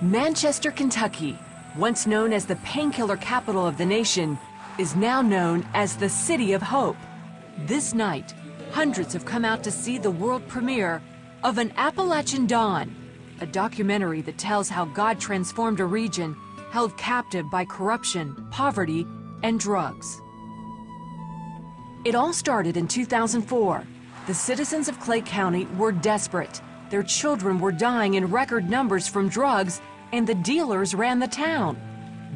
Manchester, Kentucky, once known as the painkiller capital of the nation, is now known as the City of Hope. This night, hundreds have come out to see the world premiere of An Appalachian Dawn, a documentary that tells how God transformed a region held captive by corruption, poverty, and drugs. It all started in 2004. The citizens of Clay County were desperate. Their children were dying in record numbers from drugs, and the dealers ran the town.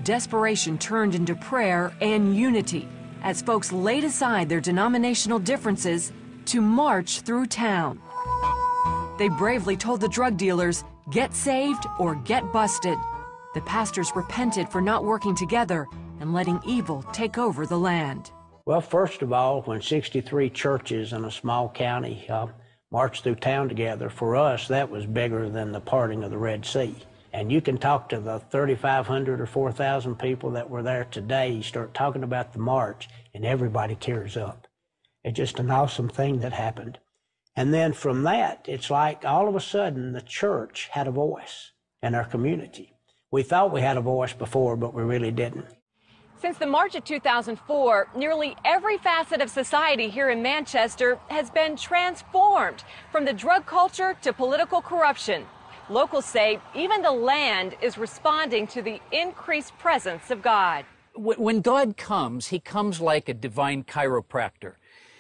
Desperation turned into prayer and unity as folks laid aside their denominational differences to march through town. They bravely told the drug dealers, "Get saved or get busted." The pastors repented for not working together and letting evil take over the land. Well, first of all, when 63 churches in a small county marched through town together, for us, that was bigger than the parting of the Red Sea. And you can talk to the 3,500 or 4,000 people that were there today. You start talking about the march, and everybody tears up. It's just an awesome thing that happened. And then from that, it's like all of a sudden the church had a voice in our community. We thought we had a voice before, but we really didn't. Since the March of 2004, nearly every facet of society here in Manchester has been transformed, from the drug culture to political corruption. Locals say even the land is responding to the increased presence of God. When God comes, he comes like a divine chiropractor.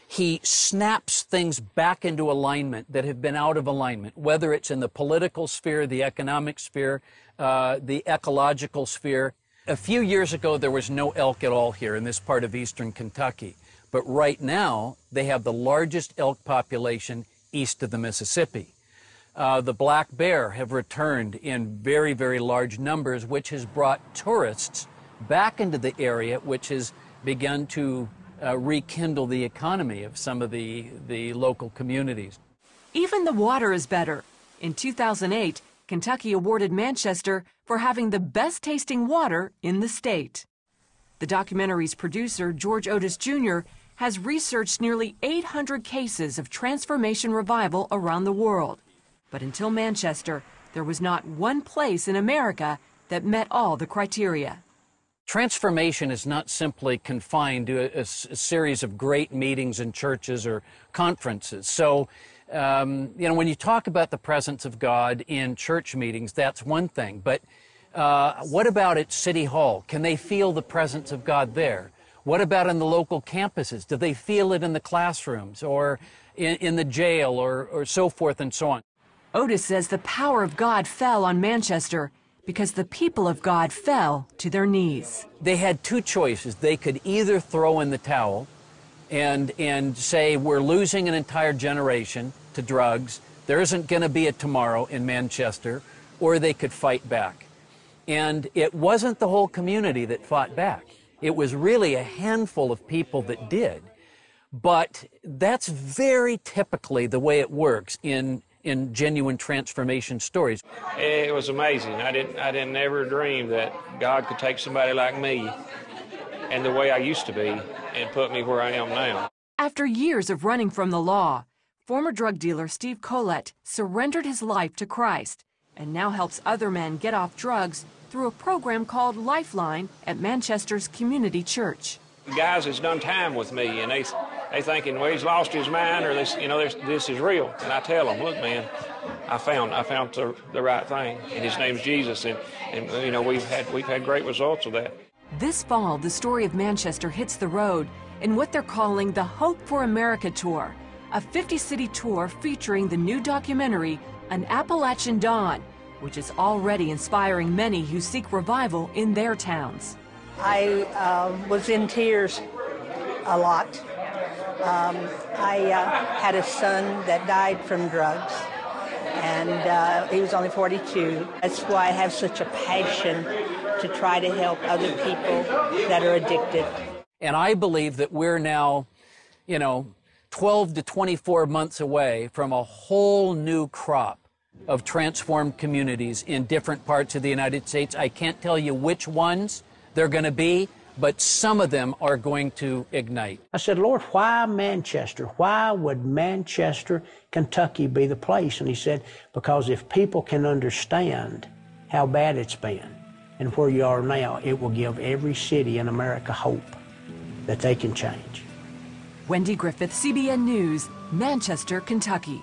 He snaps things back into alignment that have been out of alignment, whether it's in the political sphere, the economic sphere, the ecological sphere. A few years ago, there was no elk at all here in this part of eastern Kentucky. But right now, they have the largest elk population east of the Mississippi. The black bear have returned in very, very large numbers, which has brought tourists back into the area, which has begun to rekindle the economy of some of the local communities. Even the water is better. In 2008, Kentucky awarded Manchester for having the best tasting water in the state. The documentary's producer, George Otis Jr., has researched nearly 800 cases of transformation revival around the world. But until Manchester, there was not one place in America that met all the criteria. Transformation is not simply confined to a series of great meetings in churches or conferences. So, when you talk about the presence of God in church meetings, that's one thing. But what about at City Hall? Can they feel the presence of God there? What about in the local campuses? Do they feel it in the classrooms or in the jail or so forth and so on? Otis says the power of God fell on Manchester because the people of God fell to their knees. They had two choices. They could either throw in the towel and say, we're losing an entire generation to drugs, there isn't going to be a tomorrow in Manchester, or they could fight back. And it wasn't the whole community that fought back. It was really a handful of people that did. But that's very typically the way it works in genuine transformation stories. It was amazing. I didn't ever dream that God could take somebody like me and the way I used to be and put me where I am now. After years of running from the law, former drug dealer Steve Collette surrendered his life to Christ and now helps other men get off drugs through a program called Lifeline at Manchester's Community Church. Guys that's done time with me, and they thinking, well, he's lost his mind, or this is real. And I tell them, look, man, I found the right thing, and his name's Jesus, and we've had great results of that. This fall, the story of Manchester hits the road in what they're calling the Hope for America Tour, a 50-city tour featuring the new documentary, An Appalachian Dawn, which is already inspiring many who seek revival in their towns. I was in tears a lot. I had a son that died from drugs, and he was only 42. That's why I have such a passion to try to help other people that are addicted. And I believe that we're now, 12 to 24 months away from a whole new crop of transformed communities in different parts of the United States. I can't tell you which ones they're going to be, but some of them are going to ignite. I said, Lord, why Manchester? Why would Manchester, Kentucky be the place? And he said, because if people can understand how bad it's been and where you are now, it will give every city in America hope that they can change. Wendy Griffith, CBN News, Manchester, Kentucky.